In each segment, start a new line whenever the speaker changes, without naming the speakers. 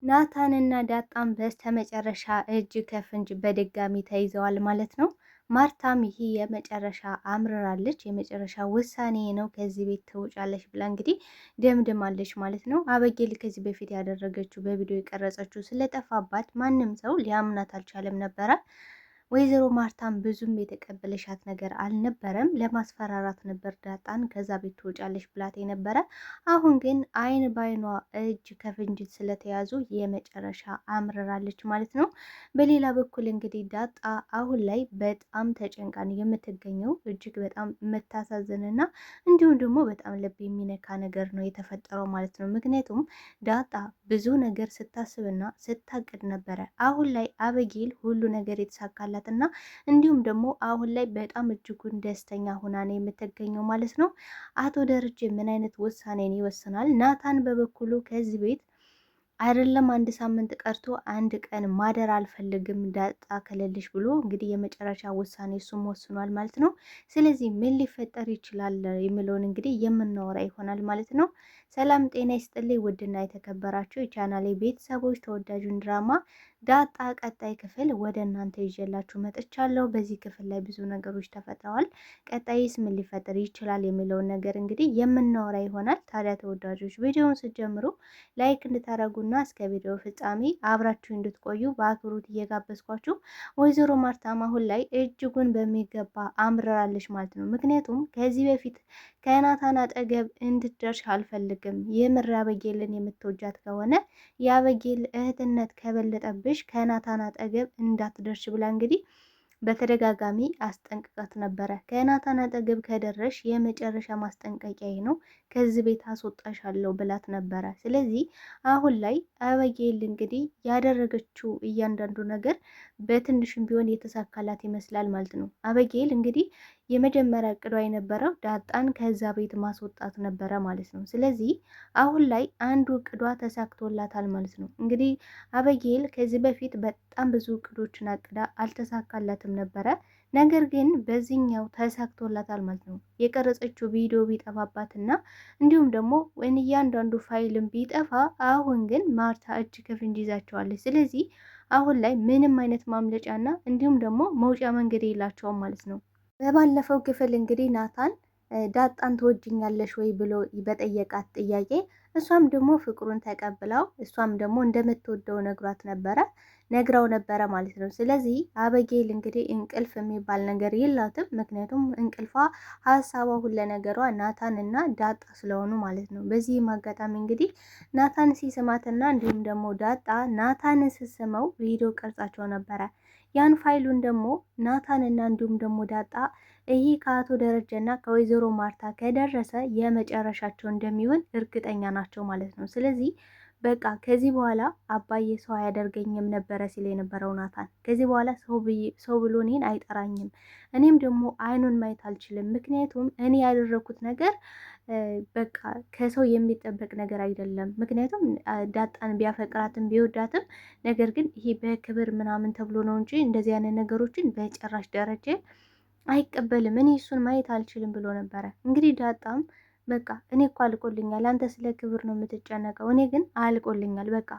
ናታንና ዳጣም በስተመጨረሻ እጅ ከፍንጅ በድጋሚ ተይዘዋል ማለት ነው። ማርታም ይሄ የመጨረሻ አምርራለች፣ የመጨረሻ ውሳኔ ነው፣ ከዚህ ቤት ትወጫለች ብላ እንግዲህ ደምድማለች ማለት ነው። አበጌል ከዚህ በፊት ያደረገችው በቪዲዮ የቀረጸችው ስለጠፋባት ማንም ሰው ሊያምናት አልቻለም ነበረ። ወይዘሮ ማርታም ብዙም የተቀበለሻት ነገር አልነበረም። ለማስፈራራት ነበር ዳጣን ከዛ ቤት ትወጫለሽ ብላት የነበረ። አሁን ግን አይን ባይኗ እጅ ከፍንጅ ስለተያዙ የመጨረሻ አምርራለች ማለት ነው። በሌላ በኩል እንግዲህ ዳጣ አሁን ላይ በጣም ተጨንቃን የምትገኘው እጅግ በጣም የምታሳዝንና እንዲሁም ደግሞ በጣም ልብ የሚነካ ነገር ነው የተፈጠረው ማለት ነው። ምክንያቱም ዳጣ ብዙ ነገር ስታስብና ስታቅድ ነበረ። አሁን ላይ አበጌል ሁሉ ነገር የተሳካላት እና እንዲሁም ደግሞ አሁን ላይ በጣም እጅጉን ደስተኛ ሆና ነው የምትገኘው ማለት ነው። አቶ ደረጀ ምን አይነት ውሳኔን ይወስናል? ናታን በበኩሉ ከዚህ ቤት አይደለም አንድ ሳምንት ቀርቶ አንድ ቀን ማደር አልፈልግም ዳጣ ከሌለሽ ብሎ እንግዲህ የመጨረሻ ውሳኔ እሱም ወስኗል ማለት ነው። ስለዚህ ምን ሊፈጠር ይችላል የሚለውን እንግዲህ የምናወራ ይሆናል ማለት ነው። ሰላም ጤና ይስጥልኝ ውድና የተከበራችሁ የቻናሌ ቤተሰቦች፣ ተወዳጁን ድራማ ዳጣ ቀጣይ ክፍል ወደ እናንተ ይዤላችሁ መጥቻለሁ። በዚህ ክፍል ላይ ብዙ ነገሮች ተፈጥረዋል። ቀጣይስ ምን ሊፈጠር ይችላል የሚለውን ነገር እንግዲህ የምናወራ ይሆናል። ታዲያ ተወዳጆች ቪዲዮውን ስትጀምሩ ላይክ እንድታደርጉና እስከ ቪዲዮ ፍጻሜ አብራችሁ እንድትቆዩ በአክብሮት እየጋበዝኳችሁ፣ ወይዘሮ ማርታም አሁን ላይ እጅጉን በሚገባ አምርራለች ማለት ነው። ምክንያቱም ከዚህ በፊት ከናታን አጠገብ እንድትደርሽ አልፈልግም፣ የምር አበጌልን የምትወጃት ከሆነ የአበጌል እህትነት ከበለጠብሽ ከናታን አጠገብ እንዳትደርሽ ብላ እንግዲህ በተደጋጋሚ አስጠንቅቃት ነበረ። ከናታን አጠገብ ከደረሽ የመጨረሻ ማስጠንቀቂያ ነው፣ ከዚህ ቤት አስወጣሻለሁ ብላት ነበረ። ስለዚህ አሁን ላይ አበጌል እንግዲህ ያደረገችው እያንዳንዱ ነገር በትንሽም ቢሆን የተሳካላት ይመስላል ማለት ነው። አበጌል እንግዲህ የመጀመሪያ እቅዷ የነበረው ዳጣን ከዛ ቤት ማስወጣት ነበረ ማለት ነው። ስለዚህ አሁን ላይ አንዱ እቅዷ ተሳክቶላታል ማለት ነው። እንግዲህ አበጌል ከዚህ በፊት በጣም ብዙ እቅዶችን አቅዳ አልተሳካላትም ነበረ። ነገር ግን በዚህኛው ተሳክቶላታል ማለት ነው። የቀረጸችው ቪዲዮ ቢጠፋባትና እንዲሁም ደግሞ እያንዳንዱ ፋይልም ቢጠፋ አሁን ግን ማርታ እጅ ከፍንጅ ይዛቸዋለች። ስለዚህ አሁን ላይ ምንም አይነት ማምለጫና እንዲሁም ደግሞ መውጫ መንገድ የላቸውም ማለት ነው። በባለፈው ክፍል እንግዲህ ናታን ዳጣን ትወጅኛለሽ ወይ ብሎ በጠየቃት ጥያቄ እሷም ደግሞ ፍቅሩን ተቀብላው እሷም ደግሞ እንደምትወደው ነግራው ነበረ ማለት ነው። ስለዚህ አበጌል እንግዲህ እንቅልፍ የሚባል ነገር የላትም። ምክንያቱም እንቅልፏ ሀሳቧ ሁለ ነገሯ ናታን እና ዳጣ ስለሆኑ ማለት ነው። በዚህም አጋጣሚ እንግዲህ ናታን ሲስማትና እንዲሁም ደግሞ ዳጣ ናታን ስስመው ቪዲዮ ቀርጻቸው ነበረ። ያን ፋይሉን ደግሞ ናታንና እንዲሁም ደግሞ ዳጣ ይህ ከአቶ ደረጀና ከወይዘሮ ማርታ ከደረሰ የመጨረሻቸው እንደሚሆን እርግጠኛ ናቸው ማለት ነው። ስለዚህ በቃ ከዚህ በኋላ አባዬ ሰው አያደርገኝም ነበረ ሲል የነበረው ናታን ከዚህ በኋላ ሰው ብሎ እኔን አይጠራኝም፣ እኔም ደግሞ አይኑን ማየት አልችልም። ምክንያቱም እኔ ያደረኩት ነገር በቃ ከሰው የሚጠበቅ ነገር አይደለም። ምክንያቱም ዳጣን ቢያፈቅራትም ቢወዳትም ነገር ግን ይሄ በክብር ምናምን ተብሎ ነው እንጂ እንደዚህ አይነት ነገሮችን በጭራሽ ደረጀ አይቀበልም። እኔ እሱን ማየት አልችልም ብሎ ነበረ። እንግዲህ ዳጣም በቃ እኔ እኮ አልቆልኛል፣ አንተ ስለ ክብር ነው የምትጨነቀው፣ እኔ ግን አልቆልኛል፣ በቃ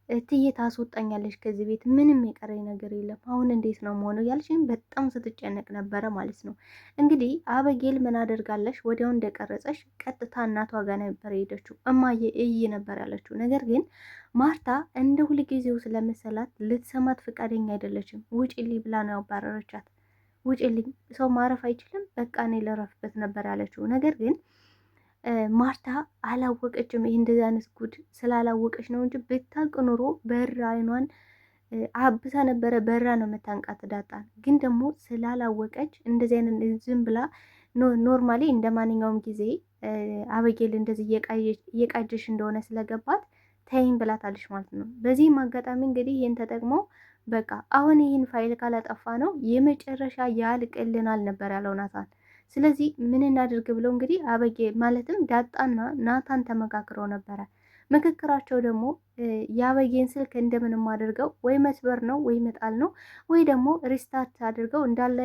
እትዬ ታስወጣኛለች ከዚህ ቤት፣ ምንም የቀረኝ ነገር የለም፣ አሁን እንዴት ነው መሆነው ያልሽኝ በጣም ስትጨነቅ ነበረ ማለት ነው። እንግዲህ አበጌል ምን አደርጋለሽ ወዲያው እንደቀረጸሽ ቀጥታ እናቷ ጋር ነበር የሄደችው። እማዬ እይ ነበር ያለችው። ነገር ግን ማርታ እንደ ሁልጊዜው ስለመሰላት ልትሰማት ፈቃደኛ አይደለችም። ውጪልኝ ብላ ነው ያባረረቻት። ውጪልኝ፣ ሰው ማረፍ አይችልም፣ በቃ እኔ ልረፍበት ነበር ያለችው። ነገር ግን ማርታ አላወቀችም። ይህ እንደዚህ አይነት ጉድ ስላላወቀች ነው እንጂ ብታውቅ ኑሮ በራ አይኗን አብሳ ነበረ። በራ ነው የምታንቃት ዳጣን። ግን ደግሞ ስላላወቀች እንደዚህ አይነት ዝም ብላ ኖርማሊ እንደ ማንኛውም ጊዜ አበጌል እንደዚህ እየቃጀሽ እንደሆነ ስለገባት ተይኝ ብላታለች ማለት ነው። በዚህም አጋጣሚ እንግዲህ ይህን ተጠቅሞ በቃ አሁን ይህን ፋይል ካላጠፋ ነው የመጨረሻ ያልቅልናል ነበር ያለው ናታን። ስለዚህ ምን እናድርግ ብለው እንግዲህ አበጌል ማለትም ዳጣና ናታን ተመካክረው ነበረ። ምክክራቸው ደግሞ የአበጌን ስልክ እንደምንም አድርገው ወይ መስበር ነው ወይ መጣል ነው ወይ ደግሞ ሪስታርት አድርገው እንዳለ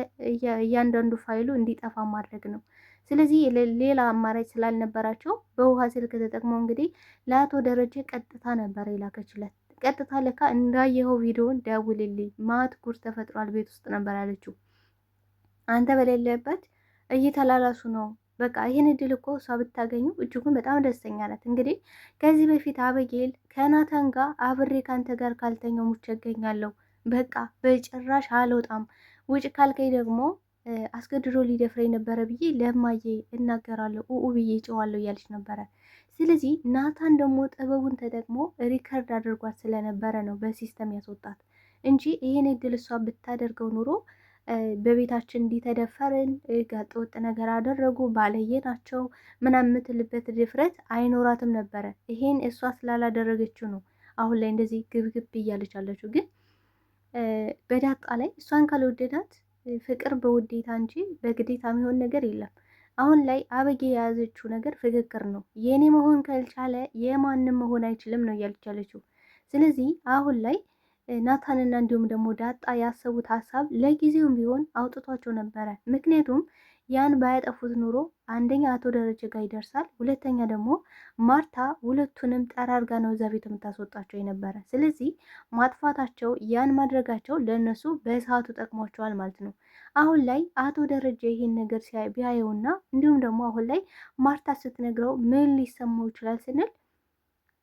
እያንዳንዱ ፋይሉ እንዲጠፋ ማድረግ ነው። ስለዚህ ሌላ አማራጭ ስላልነበራቸው በውሃ ስልክ ተጠቅመው እንግዲህ ለአቶ ደረጀ ቀጥታ ነበር የላከችለት። ቀጥታ ለካ እንዳየኸው ቪዲዮን ደውልልኝ፣ ማት ጉር ተፈጥሯል ቤት ውስጥ ነበር ያለችው። አንተ በሌለበት እየተላላሱ ነው። በቃ ይህን እድል እኮ እሷ ብታገኙ እጅጉን በጣም ደስተኛ ናት። እንግዲህ ከዚህ በፊት አበጌል ከናታን ጋር አብሬ ካንተ ጋር ካልተኛው ሙቼ እገኛለሁ፣ በቃ በጭራሽ አልወጣም፣ ውጭ ካልከኝ ደግሞ አስገድዶ ሊደፍረኝ ነበረ ብዬ ለማዬ እናገራለሁ ብዬ ጨዋለሁ እያለች ነበረ። ስለዚህ ናታን ደግሞ ጥበቡን ተጠቅሞ ሪከርድ አድርጓት ስለነበረ ነው በሲስተም ያስወጣት እንጂ ይህን እድል እሷ ብታደርገው ኑሮ በቤታችን እንዲተደፈርን ጋጠ ወጥ ነገር አደረጉ ባለየ ናቸው ምናምን የምትልበት ድፍረት አይኖራትም ነበረ። ይሄን እሷ ስላላደረገችው ነው አሁን ላይ እንደዚህ ግብግብ እያለች አለችው። ግን በዳጣ ላይ እሷን ካልወደዳት ፍቅር በውዴታ እንጂ በግዴታ የሚሆን ነገር የለም። አሁን ላይ አበጌ የያዘችው ነገር ፍክክር ነው። የኔ መሆን ካልቻለ የማንም መሆን አይችልም ነው እያለች ያለችው። ስለዚህ አሁን ላይ ናታንና እንዲሁም ደግሞ ዳጣ ያሰቡት ሀሳብ ለጊዜውም ቢሆን አውጥቷቸው ነበረ። ምክንያቱም ያን ባያጠፉት ኑሮ አንደኛ አቶ ደረጀ ጋር ይደርሳል፣ ሁለተኛ ደግሞ ማርታ ሁለቱንም ጠራርጋ ነው እዛ ቤት የምታስወጣቸው የነበረ። ስለዚህ ማጥፋታቸው ያን ማድረጋቸው ለእነሱ በሰዓቱ ጠቅሟቸዋል ማለት ነው። አሁን ላይ አቶ ደረጀ ይህን ነገር ቢያየውና እንዲሁም ደግሞ አሁን ላይ ማርታ ስትነግረው ምን ሊሰማው ይችላል ስንል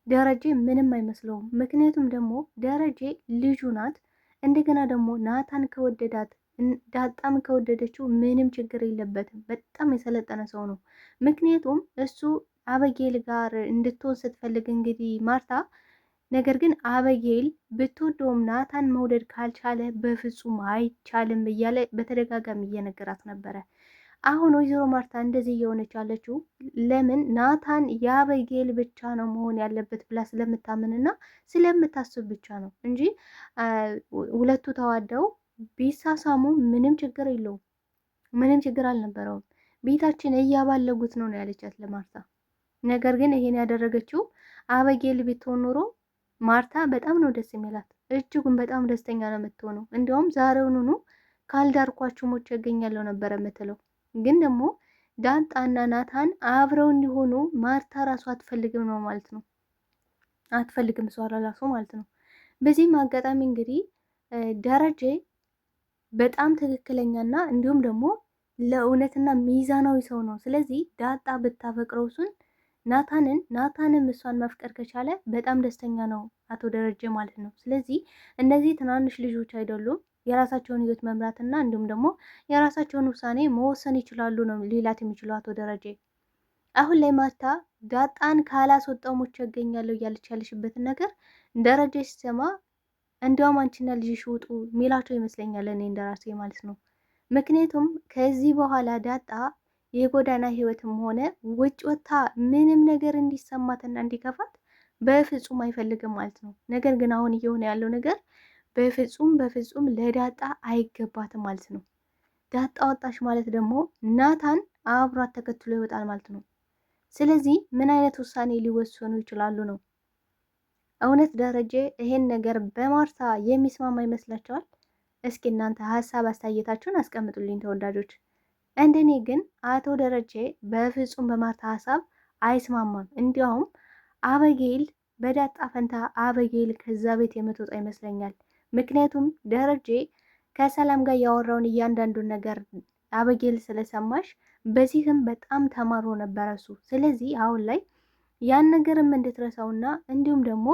ደረጀ ምንም አይመስለውም። ምክንያቱም ደግሞ ደረጀ ልጁ ናት። እንደገና ደግሞ ናታን ከወደዳት ዳጣም ከወደደችው ምንም ችግር የለበትም። በጣም የሰለጠነ ሰው ነው። ምክንያቱም እሱ አበጌል ጋር እንድትሆን ስትፈልግ እንግዲህ ማርታ፣ ነገር ግን አበጌል ብትወደውም ናታን መውደድ ካልቻለ በፍጹም አይቻልም እያለ በተደጋጋሚ እየነገራት ነበረ። አሁን ወይዘሮ ማርታ እንደዚህ እየሆነች ያለችው ለምን ናታን የአበጌል ብቻ ነው መሆን ያለበት ብላ ስለምታምንና ስለምታስብ ብቻ ነው እንጂ ሁለቱ ተዋደው ቢሳሳሙ ምንም ችግር የለውም፣ ምንም ችግር አልነበረውም። ቤታችን እያባለጉት ነው ያለቻት ለማርታ። ነገር ግን ይሄን ያደረገችው አበጌል ብትሆን ኖሮ ማርታ በጣም ነው ደስ የሚላት፣ እጅጉን በጣም ደስተኛ ነው የምትሆነው። እንዲያውም ዛሬውኑ ካልዳርኳችሁ ሞቼ እገኛለሁ ነበረ የምትለው። ግን ደግሞ ዳጣና ናታን አብረው እንዲሆኑ ማርታ ራሱ አትፈልግም ነው ማለት ነው። አትፈልግም እሷ ራሱ ማለት ነው። በዚህም አጋጣሚ እንግዲህ ደረጀ በጣም ትክክለኛና እንዲሁም ደግሞ ለእውነትና ሚዛናዊ ሰው ነው። ስለዚህ ዳጣ ብታፈቅረው እሱን ናታንም እሷን መፍቀር ከቻለ በጣም ደስተኛ ነው አቶ ደረጀ ማለት ነው። ስለዚህ እነዚህ ትናንሽ ልጆች አይደሉም። የራሳቸውን ህይወት መምራትና እንዲሁም ደግሞ የራሳቸውን ውሳኔ መወሰን ይችላሉ ነው ሌላት የሚችለው አቶ ደረጀ። አሁን ላይ ማርታ ዳጣን ካላስወጣው ሞቼ እገኛለሁ እያለች ያለሽበትን ነገር ደረጀ ሲሰማ እንዲያውም አንቺና ልጅሽ ውጡ ሚላቸው ይመስለኛል፣ እኔ እንደራሴ ማለት ነው። ምክንያቱም ከዚህ በኋላ ዳጣ የጎዳና ህይወትም ሆነ ውጭ ወጥታ ምንም ነገር እንዲሰማትና እንዲከፋት በፍጹም አይፈልግም ማለት ነው። ነገር ግን አሁን እየሆነ ያለው ነገር በፍጹም ለዳጣ አይገባትም ማለት ነው። ዳጣ ወጣሽ ማለት ደግሞ ናታን አብሯት ተከትሎ ይወጣል ማለት ነው። ስለዚህ ምን አይነት ውሳኔ ሊወሰኑ ይችላሉ ነው? እውነት ደረጀ ይሄን ነገር በማርታ የሚስማማ ይመስላችኋል? እስኪ እናንተ ሀሳብ አስተያየታችሁን አስቀምጡልኝ ተወዳጆች። እንደኔ ግን አቶ ደረጀ በፍጹም በማርታ ሀሳብ አይስማማም። እንዲያውም አበጌል በዳጣ ፈንታ አበጌል ከዛ ቤት የምትወጣ ይመስለኛል። ምክንያቱም ደረጀ ከሰላም ጋር ያወራውን እያንዳንዱን ነገር አበጌል ስለሰማሽ በዚህም በጣም ተማሮ ነበረ እሱ። ስለዚህ አሁን ላይ ያን ነገርም እንድትረሳውና እንዲሁም ደግሞ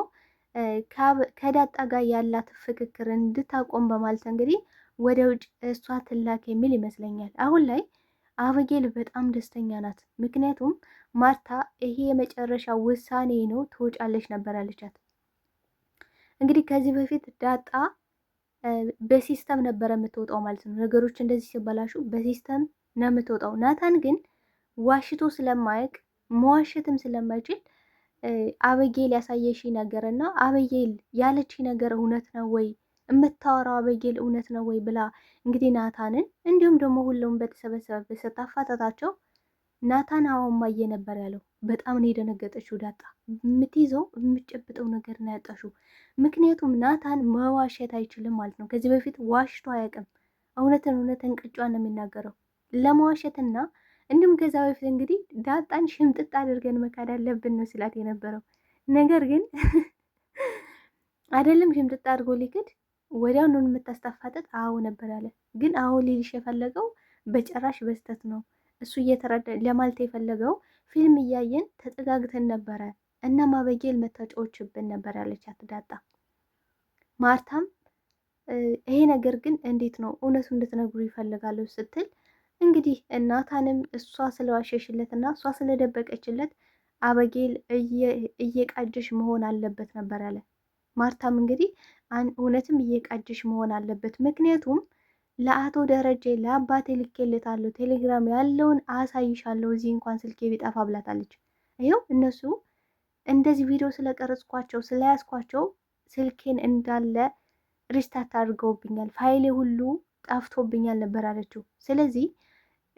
ከዳጣ ጋር ያላት ፍክክር እንድታቆም በማለት እንግዲህ ወደ ውጭ እሷ ትላክ የሚል ይመስለኛል። አሁን ላይ አበጌል በጣም ደስተኛ ናት። ምክንያቱም ማርታ ይሄ የመጨረሻ ውሳኔ ነው ትወጫለች ነበር ያለቻት። እንግዲህ ከዚህ በፊት ዳጣ በሲስተም ነበረ የምትወጣው ማለት ነው። ነገሮች እንደዚህ ሲበላሹ በሲስተም ነው የምትወጣው። ናታን ግን ዋሽቶ ስለማያውቅ መዋሸትም ስለማይችል አበጌል ያሳየሽ ነገር እና አበጌል ያለች ነገር እውነት ነው ወይ የምታወራው አበጌል እውነት ነው ወይ ብላ እንግዲህ ናታንን እንዲሁም ደግሞ ሁሉም በተሰበሰበ ስታፋጠጣቸው ናታን አዋማዬ ነበር ያለው። በጣም ነው የደነገጠችው ዳጣ። የምትይዘው የምትጨብጠው ነገር ነው ያጣሽው። ምክንያቱም ናታን መዋሸት አይችልም ማለት ነው። ከዚህ በፊት ዋሽቶ አያውቅም። እውነትን ቅጯን ነው የሚናገረው ለመዋሸትና እንዲሁም ከዛ በፊት እንግዲህ ዳጣን ሽምጥጥ አድርገን መካድ አለብን ነው ስላት የነበረው። ነገር ግን አይደለም ሽምጥጥ አድርጎ ሊክድ ወዲያውኑ የምታስጠፋጠጥ አዎ ነበር ያለ። ግን አዎ ሊልሽ የፈለገው በጭራሽ በስተት ነው። እሱ እየተረዳ ለማለት የፈለገው ፊልም እያየን ተጠጋግተን ነበረ እና ማበጌል መታጫዎችብን ነበር ያለቻት ዳጣ። ማርታም ይሄ ነገር ግን እንዴት ነው እውነቱ እንድትነግሩ ይፈልጋሉ ስትል እንግዲህ እናታንም እሷ ስለዋሸሽለት እና እሷ ስለደበቀችለት አበጌል እየቃጀሽ መሆን አለበት ነበር ያለ። ማርታም እንግዲህ እውነትም እየቃጀሽ መሆን አለበት፣ ምክንያቱም ለአቶ ደረጀ ለአባቴ ልኬለታለሁ፣ ቴሌግራም ያለውን አሳይሻለሁ፣ እዚህ እንኳን ስልኬ ቢጠፋ ብላታለች። ይኸው እነሱ እንደዚህ ቪዲዮ ስለቀረጽኳቸው ስለያዝኳቸው ስልኬን እንዳለ ሪስታርት አድርገውብኛል፣ ፋይሌ ሁሉ ጠፍቶብኛል ነበር አለችው። ስለዚህ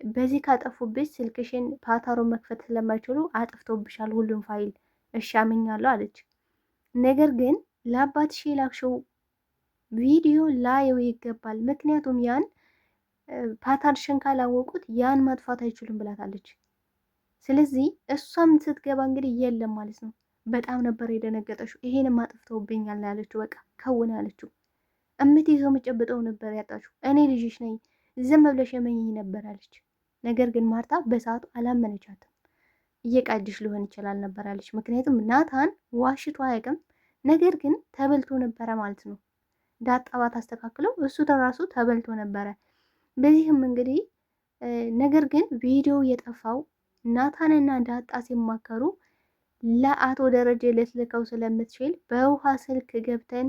በዚህ ካጠፉብሽ ስልክሽን ፓታሮ መክፈት ስለማይችሉ አጥፍቶብሻል ሁሉም ፋይል። እሺ አምኛለሁ አለች። ነገር ግን ለአባትሽ የላክሽው ቪዲዮ ላየው ይገባል፣ ምክንያቱም ያን ፓታርሽን ካላወቁት ያን ማጥፋት አይችሉም ብላታለች። ስለዚህ እሷም ስትገባ እንግዲህ የለም ማለት ነው። በጣም ነበር የደነገጠችው። ይሄንም አጥፍተውብኛል ነው ያለችው። በቃ ከውን ያለችው እምትይዘው የምጨብጠው ነበር ያጣችው። እኔ ልጅሽ ነኝ ዝም ብለሽ የመኝኝ ነበር አለች። ነገር ግን ማርታ በሰዓቱ አላመነቻትም። እየቃጅሽ ሊሆን ይችላል ነበር አለች። ምክንያቱም ናታን ዋሽቶ አያውቅም። ነገር ግን ተበልቶ ነበረ ማለት ነው። ዳጣ ባታስተካክለው እሱ ተራሱ ተበልቶ ነበረ። በዚህም እንግዲህ ነገር ግን ቪዲዮ የጠፋው ናታንና ዳጣ ሲማከሩ ለአቶ ደረጀ ልትልከው ስለምትችል በውሃ ስልክ ገብተን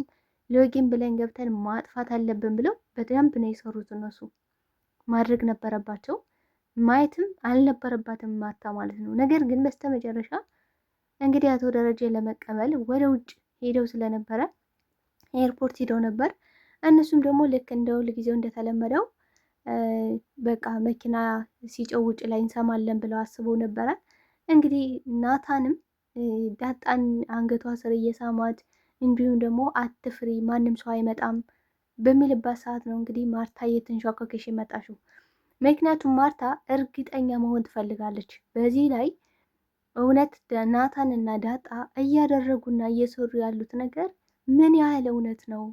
ሎጊን ብለን ገብተን ማጥፋት አለብን ብለው በደንብ ነው የሰሩት። እነሱ ማድረግ ነበረባቸው፣ ማየትም አልነበረባትም ማርታ ማለት ነው። ነገር ግን በስተመጨረሻ እንግዲህ አቶ ደረጀ ለመቀበል ወደ ውጭ ሄደው ስለነበረ ኤርፖርት ሄደው ነበር። እነሱም ደግሞ ልክ እንደ ሁል ጊዜው እንደተለመደው በቃ መኪና ሲጨው ውጭ ላይ እንሰማለን ብለው አስበው ነበረ። እንግዲህ ናታንም ዳጣን አንገቷ ስር እየሳማት እንዲሁም ደግሞ አትፍሪ ማንም ሰው አይመጣም በሚልባት ሰዓት ነው እንግዲህ ማርታ እየተንሿከከሽ የመጣሽው። ምክንያቱም ማርታ እርግጠኛ መሆን ትፈልጋለች በዚህ ላይ እውነት ናታንና ዳጣ እያደረጉና እየሰሩ ያሉት ነገር ምን ያህል እውነት ነው?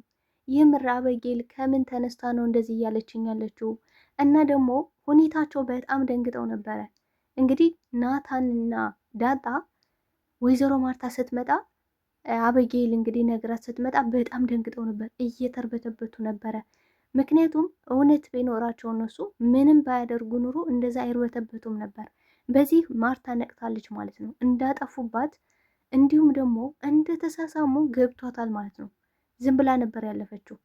የምር አበጌል ከምን ተነስታ ነው እንደዚህ እያለችኝ ያለችው? እና ደግሞ ሁኔታቸው በጣም ደንግጠው ነበረ። እንግዲህ ናታንና ዳጣ ወይዘሮ ማርታ ስትመጣ አበጌል እንግዲህ ነገራት ስትመጣ በጣም ደንግጠው ነበር፣ እየተርበተበቱ ነበረ። ምክንያቱም እውነት ቢኖራቸው እነሱ ምንም ባያደርጉ ኑሮ እንደዛ አይርበተበቱም ነበር። በዚህ ማርታ ነቅታለች ማለት ነው። እንዳጠፉባት እንዲሁም ደግሞ እንደተሳሳሙ ገብቷታል ማለት ነው። ዝም ብላ ነበር ያለፈችው።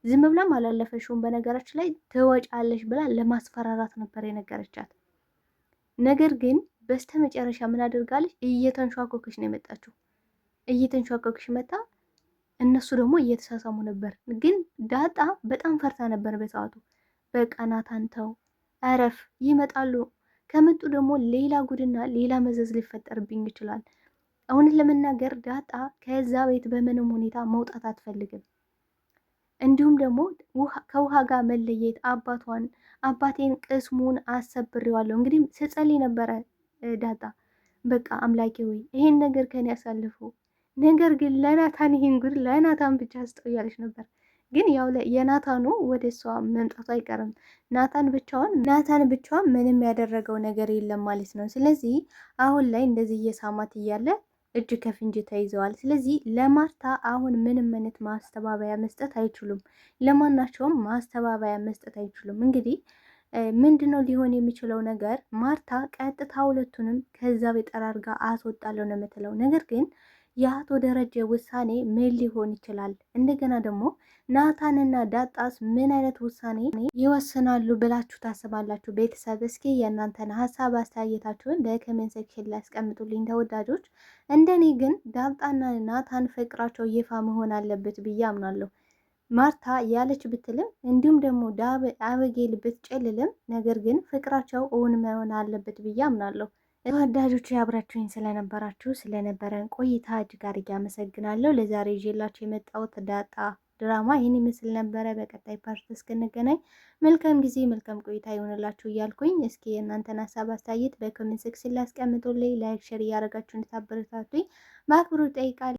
ዝም ብላም አላለፈችውም። በነገራችን ላይ ትወጫለሽ ብላ ለማስፈራራት ነበር የነገረቻት። ነገር ግን በስተመጨረሻ ምን አድርጋለች? እየተንሿኮከች ነው የመጣችው። እየተንሿኮከች መጣ። እነሱ ደግሞ እየተሳሳሙ ነበር። ግን ዳጣ በጣም ፈርታ ነበር በሰዓቱ። በቃ ናታን ተው፣ እረፍ፣ ይመጣሉ ከመጡ ደግሞ ሌላ ጉድና ሌላ መዘዝ ሊፈጠርብኝ ይችላል። እውነት ለመናገር ዳጣ ከዛ ቤት በምንም ሁኔታ መውጣት አትፈልግም። እንዲሁም ደግሞ ከውሃ ጋር መለየት አባቴን ቅስሙን አሰብሬዋለሁ። እንግዲህ ስጸልይ ነበረ ዳጣ በቃ አምላኬ ሆይ ይሄን ነገር ከኔ ያሳልፈው። ነገር ግን ለናታን ይሄን ጉድ ለናታን ብቻ ስጠው እያለች ነበር። ግን ያው የናታኑ ወደ እሷ መምጣቱ አይቀርም። ናታን ብቻዋን ምንም ያደረገው ነገር የለም ማለት ነው። ስለዚህ አሁን ላይ እንደዚህ እየሳማት እያለ እጅ ከፍንጅ ተይዘዋል። ስለዚህ ለማርታ አሁን ምንም አይነት ማስተባበያ መስጠት አይችሉም። ለማናቸውም ማስተባበያ መስጠት አይችሉም። እንግዲህ ምንድነው ሊሆን የሚችለው ነገር? ማርታ ቀጥታ ሁለቱንም ከዛ ቤት ጠራርጋ አስወጣለሁ ነው የምትለው። ነገር ግን የአቶ ደረጀ ውሳኔ ምን ሊሆን ይችላል? እንደገና ደግሞ ናታንና ዳጣስ ምን አይነት ውሳኔ ይወስናሉ ብላችሁ ታስባላችሁ? ቤተሰብ እስኪ የእናንተን ሀሳብ አስተያየታችሁን በኮሜንት ሴክሽን ላይ አስቀምጡልኝ ተወዳጆች። እንደኔ ግን ዳጣና ናታን ፍቅራቸው ይፋ መሆን አለበት ብዬ አምናለሁ። ማርታ ያለች ብትልም እንዲሁም ደግሞ አበጌል ብትጨልልም፣ ነገር ግን ፍቅራቸው እውን መሆን አለበት ብዬ አምናለሁ። ተወዳጆቹ አብራችሁኝ ስለነበረን ቆይታ እጅግ አድርጌ አመሰግናለሁ። ለዛሬ ይዤላችሁ የመጣሁት ዳጣ ድራማ ይህን ይመስል ነበረ። በቀጣይ ፓርት እስክንገናኝ መልካም ጊዜ መልካም ቆይታ ይሆንላችሁ እያልኩኝ እስኪ የእናንተን ሀሳብ አስተያየት በኮሜንት ሴክሽን ላይ አስቀምጡልኝ። ላይክ ሼር እያደረጋችሁ እንድታበረታቱኝ በአክብሮት እጠይቃለሁ።